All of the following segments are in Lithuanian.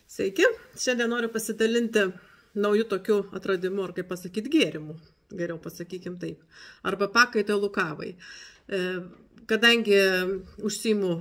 Sveiki, šiandien noriu pasidalinti naujų tokių atradimų, ar kaip pasakyti, gėrimų, geriau pasakykim taip, arba pakaitalų kavai. Kadangi užsiimu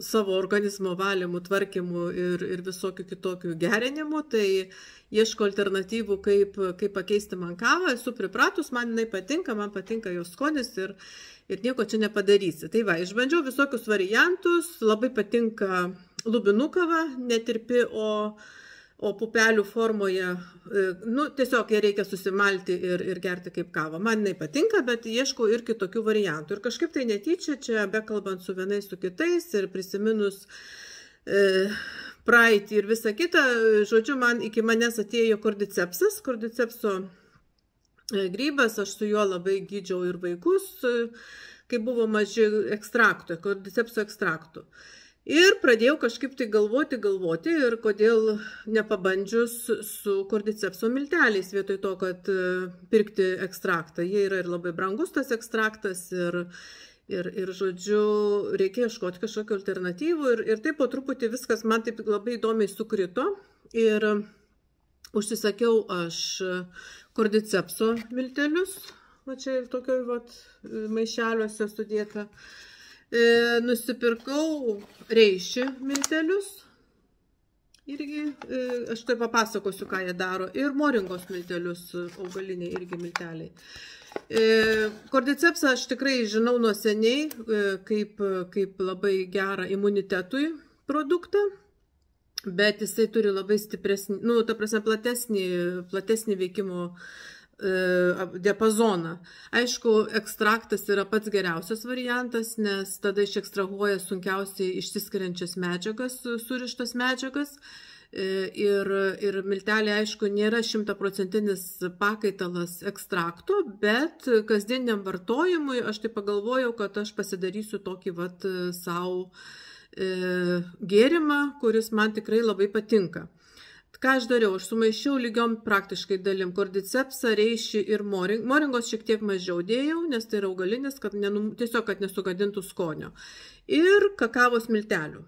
savo organizmo valymu, tvarkymu ir visokių kitokių gerinimų, tai ieško alternatyvų, kaip pakeisti man kavą. Esu pripratus, man jinai patinka, man patinka jos skonis ir nieko čia nepadarysi. Tai va, išbandžiau visokius variantus, labai patinka lubinų kava, netirpi, o pupelių formoje, tiesiog ją reikia susimalti ir gerti kaip kavą. Man jinai patinka, bet ieškau ir kitokių variantų. Ir kažkaip tai netyčia, čia bekalbant su vienais su kitais ir prisiminus praeitį ir visą kitą, žodžiu, iki manęs atėjo kordycepsas, kordycepso grybas, aš su juo labai gydžiau ir vaikus, kai buvo maži ekstraktų, kordycepso ekstraktų. Ir pradėjau kažkaip tai galvoti ir kodėl nepabandžius su kordycepso milteliais, vietoj to, kad pirkti ekstraktą. Jie yra ir labai brangus tas ekstraktas ir žodžiu, reikia ieškoti kažkokio alternatyvų ir taip po truputį viskas man taip labai įdomiai sukrito ir užsisakiau aš kordycepso miltelius, va čia ir tokio maišeliuose sudėta. Nusipirkau reišį miltelius, irgi, aš tai papasakosiu, ką jie daro, ir moringos miltelius, augaliniai irgi milteliai. Kordycepsą aš tikrai žinau nuo seniai, kaip labai gerą imunitetui produktą, bet jisai turi labai stipresnį, ta prasme, platesnį veikimo diapazoną. Aišku, ekstraktas yra pats geriausias variantas, nes tada išekstrahuoja sunkiausiai išsiskiriančias medžiagas, surištas medžiagas. Ir milteliai, aišku, nėra 100% pakaitalas ekstrakto, bet kasdieniam vartojimui aš tai pagalvojau, kad aš pasidarysiu tokį savo gėrimą, kuris man tikrai labai patinka. Ką aš dariau? Aš sumaišiau lygiom praktiškai dalim kordycepsą, reišį ir moringos šiek tiek mažiau dėjau, nes tai yra augalinis, tiesiog, kad nesugadintų skonio. Ir kakavos miltelių.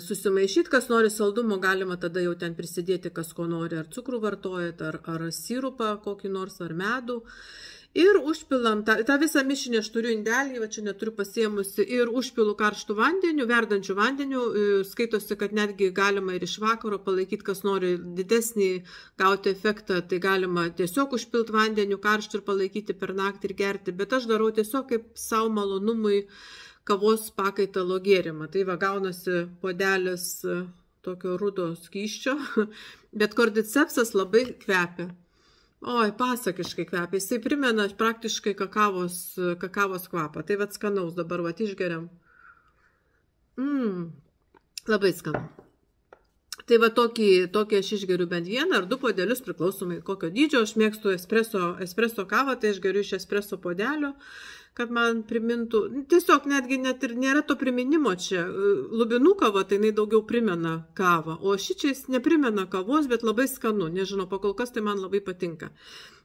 Susimaišyti, kas nori saldumo, galima tada jau ten prisidėti, kas ko nori, ar cukrų vartojat, ar sirupą kokį nors, ar medų. Ir užpilam tą visą mišinį, aš turiu indelį, va čia neturiu pasiėmusi, ir užpilu karštų vandenių, verdančių vandenių, skaitosi, kad netgi galima ir iš vakaro palaikyti, kas nori didesnį gauti efektą, tai galima tiesiog užpilti vandenių karštų ir palaikyti per naktį ir gerti, bet aš darau tiesiog kaip savo malonumui kavos pakaitalo gėrimą. Tai va, gaunasi puodelis tokio rudo skysčio, bet kordycepsas labai kvepia. Oi, pasakiškai kvepia. Jisai primena praktiškai kakavos kvapą. Tai vat skanaus dabar, vat išgeriam. Labai skanu. Tai va tokį aš išgeriu bent vieną ar du puodelius, priklausomai kokio dydžio. Aš mėgstu espresso kavą, tai aš geriu iš espresso puodelio, kad man primintų. Tiesiog netgi net ir nėra to priminimo čia. Lubinų kava, tai jinai daugiau primena kavą, o šičiais neprimena kavos, bet labai skanu. Nežinau, pakol kas tai man labai patinka.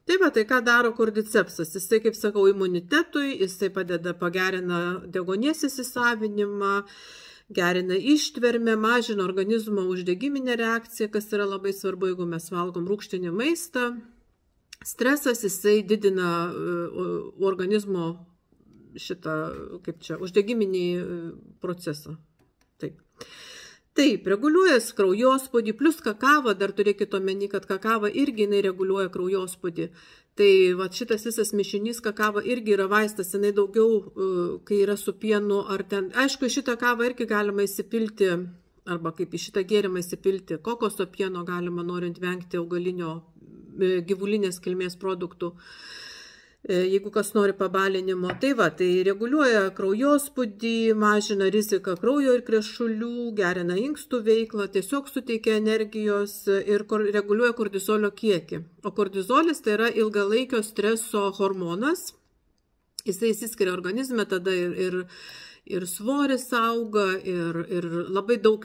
Tai va, tai ką daro kordycepsas? Jisai, kaip sakau, imunitetui, jisai pagerina deguonies įsisavinimą, gerina ištvermę, mažina organizmo uždegiminę reakciją, kas yra labai svarbu, jeigu mes valgom rūgštinį maistą. Stresas, jisai didina organizmo uždegiminį procesą. Taip, reguliuoja kraujospūdį, plus kakava, dar turėkite omeny, kad kakava irgi jinai reguliuoja kraujospūdį. Tai va, šitas visas mišinys kakava irgi yra vaistas, jinai daugiau, kai yra su pienu ar ten. Aišku, šitą kavą irgi galima įsipilti, arba kaip į šitą gėrimą įsipilti kokoso pieno, galima norint vengti augalinio gyvulinės kilmės produktų, jeigu kas nori pabalinimo. Tai va, tai reguliuoja kraujospūdį, mažina riziką kraujo ir krešulių, gerina inkstų veiklą, tiesiog suteikia energijos ir reguliuoja kortizolio kiekį. O kortizolis tai yra ilgalaikio streso hormonas, jisai įsiskiria organizme, tada ir svoris auga, ir labai daug,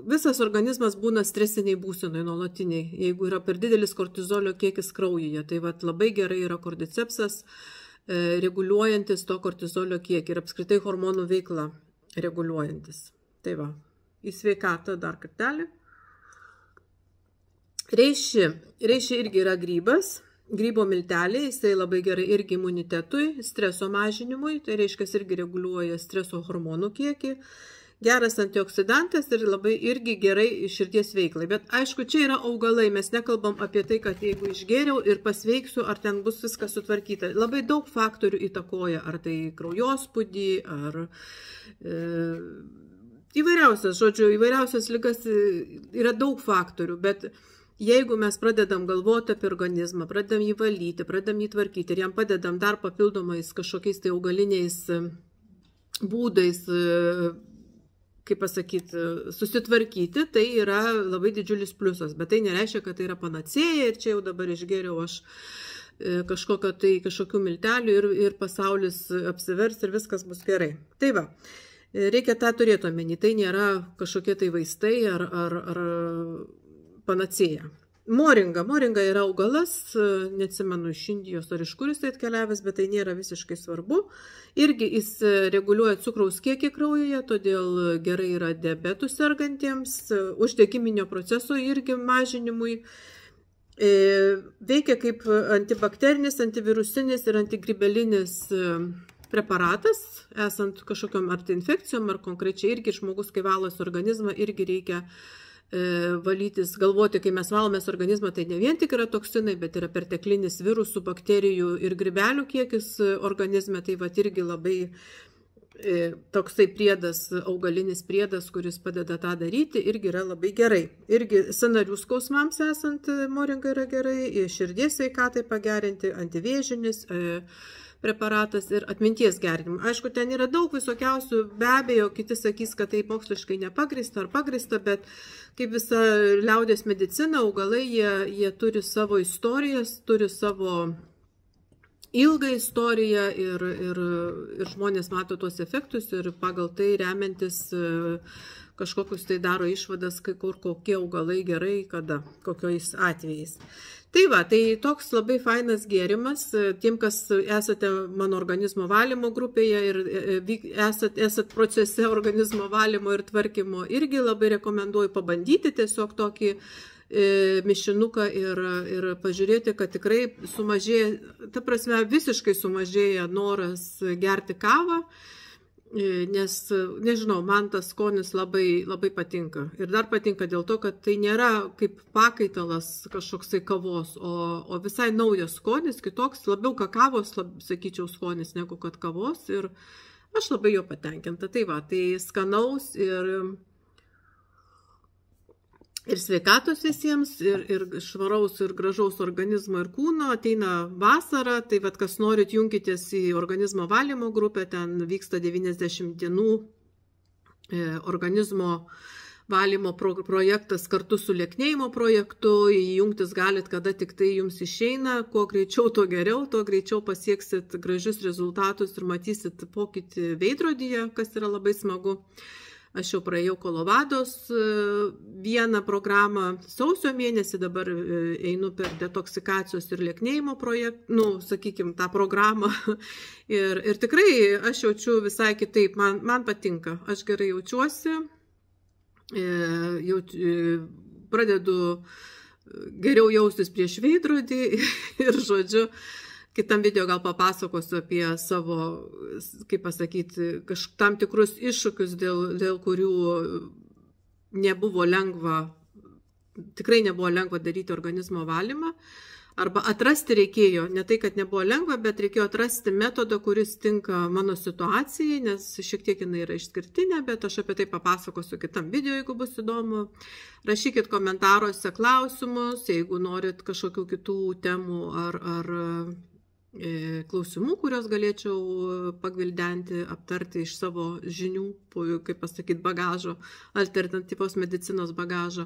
visas organizmas būna stresiniai būsenai nuolatiniai, jeigu yra per didelis kortizolio kiekis kraujyje. Tai vat, labai gerai yra kordycepsas reguliuojantis to kortizolio kiekį ir apskritai hormonų veiklą reguliuojantis. Tai va. į sveikatą dar kartelį. Reiši irgi yra grybas, grybo milteliai, jisai labai gerai irgi imunitetui, streso mažinimui, tai reiškia irgi reguliuoja streso hormonų kiekį, geras antioksidantas ir labai irgi gerai širdies veiklai. Bet aišku, čia yra augalai, mes nekalbam apie tai, kad jeigu išgėriau ir pasveiksiu, ar ten bus viskas sutvarkyta. Labai daug faktorių įtakoja, ar tai kraujospūdį, ar įvairiausias ligas, yra daug faktorių, bet jeigu mes pradedam galvoti apie organizmą, pradedam jį valyti, pradedam jį tvarkyti ir jam padedam dar papildomais kažkokiais tai augaliniais būdais, kaip pasakyti, susitvarkyti, tai yra labai didžiulis pliusas, bet tai nereiškia, kad tai yra panacėja ir čia jau dabar išgėriau aš kažkokių miltelių ir pasaulis apsivers ir viskas bus gerai. Tai va, reikia tą turėti omeny, tai nėra kažkokie tai vaistai ar panacėja. Moringa yra augalas, neatsimenu iš Indijos ar iš kur jis atkeliavęs, bet tai nėra visiškai svarbu. Irgi jis reguliuoja cukraus kiekį kraujyje, todėl gerai yra diabetų sergantiems, uždegiminio proceso irgi mažinimui. Veikia kaip antibakterinis, antivirusinis ir antigribelinis preparatas, esant kažkokiam ar tai infekcijom, ar konkrečiai irgi žmogus, kai valosi organizmą, irgi reikia valytis, galvoti, kai mes valomės organizmą, tai ne vien tik yra toksinai, bet yra perteklinis virusų, bakterijų ir grybelių kiekis organizme, tai va irgi labai toksai priedas, augalinis priedas, kuris padeda tą daryti, irgi yra labai gerai. Irgi sąnarių skausmams esant moringa yra gerai, širdies sveikatai pagerinti, antivėžinis preparatas ir atminties gerinimui. Aišku, ten yra daug visokiausių, be abejo, kiti sakys, kad tai moksliškai nepagrįsta ar pagrįsta, bet kaip visa liaudės medicina, augalai, jie turi savo istorijas, turi savo ilgą istoriją ir žmonės mato tuos efektus ir pagal tai remiantis kažkokius tai daro išvadas, kokie augalai gerai, kada, kokiais atvejais. Tai va, tai toks labai fainas gėrimas, tiem, kas esate mano organizmo valymo grupėje ir esat procese organizmo valymo ir tvarkymo, irgi labai rekomenduoju pabandyti tiesiog tokį mišinuką ir pažiūrėti, kad tikrai sumažėja, ta prasme visiškai sumažėja noras gerti kavą, nes, nežinau, man tas skonis labai, labai patinka. Ir dar patinka dėl to, kad tai nėra kaip pakaitalas kažkoksai kavos, o visai naujas skonis, kitoks, labiau kakavos, sakyčiau, skonis negu kad kavos. Ir aš labai jo patenkinta. Tai va, tai skanaus ir sveikatos visiems, ir švaraus, ir gražaus organizmo ir kūno. Ateina vasara, tai vat, kas norit, junkitės į organizmo valymo grupę, ten vyksta 90 dienų organizmo valymo projektas kartu su lieknėjimo projektu. Jungtis galit, kada tik tai jums išeina, kuo greičiau, to geriau, to greičiau pasieksit gražius rezultatus ir matysit pokytį veidrodyje, kas yra labai smagu. Aš jau praėjau Kolovados vieną programą sausio mėnesį, dabar einu per detoksikacijos ir lieknėjimo projektą, sakykim, tą programą. Ir tikrai aš jaučiu visai kitaip, man patinka, aš gerai jaučiuosi, pradedu geriau jaustis prieš veidrodį ir žodžiu, kitam video gal papasakosiu apie savo, kaip pasakyti, tam tikrus iššūkius, dėl kurių nebuvo lengva, tikrai nebuvo lengva daryti organizmo valymą. Arba atrasti reikėjo, ne tai, kad nebuvo lengva, bet reikėjo atrasti metodą, kuris tinka mano situacijai, nes šiek tiek jinai yra išskirtinė, bet aš apie tai papasakosiu kitam video, jeigu bus įdomu. Rašykit komentaruose klausimus, jeigu norit kažkokių kitų temų ar klausimų, kuriuos galėčiau pagvildenti, aptarti iš savo žinių, kaip pasakyti, bagažo, alternatyvos medicinos bagažo.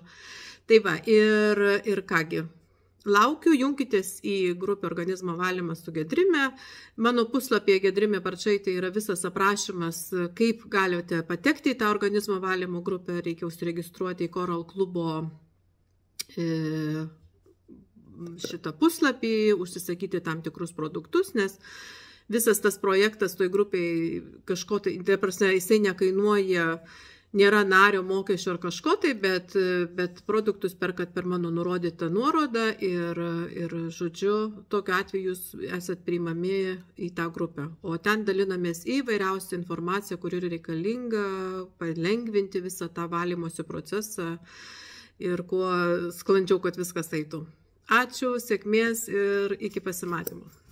Tai va, ir kągi, laukiu, junkitės į grupę organizmo valymas su Gedrime. Mano puslapyje Gedrime Barčaitė yra visas aprašymas, kaip galite patekti į tą organizmo valymo grupę. Reikia užsiregistruoti į Coral klubo šitą puslapį, užsisakyti tam tikrus produktus, nes visas tas projektas toj grupiai kažko tai, prasme, jisai nekainuoja nėra nario mokesčio ar kažko tai, bet produktus perkat per mano nurodytą nuorodą ir žodžiu, tokiu atveju jūs esat priimami į tą grupę. O ten dalinamės įvairiausią informaciją, kuri yra reikalinga, palengvinti visą tą valymosi procesą ir kuo sklandžiau, kad viskas eitų. Ačiū, sėkmės ir iki pasimatymo.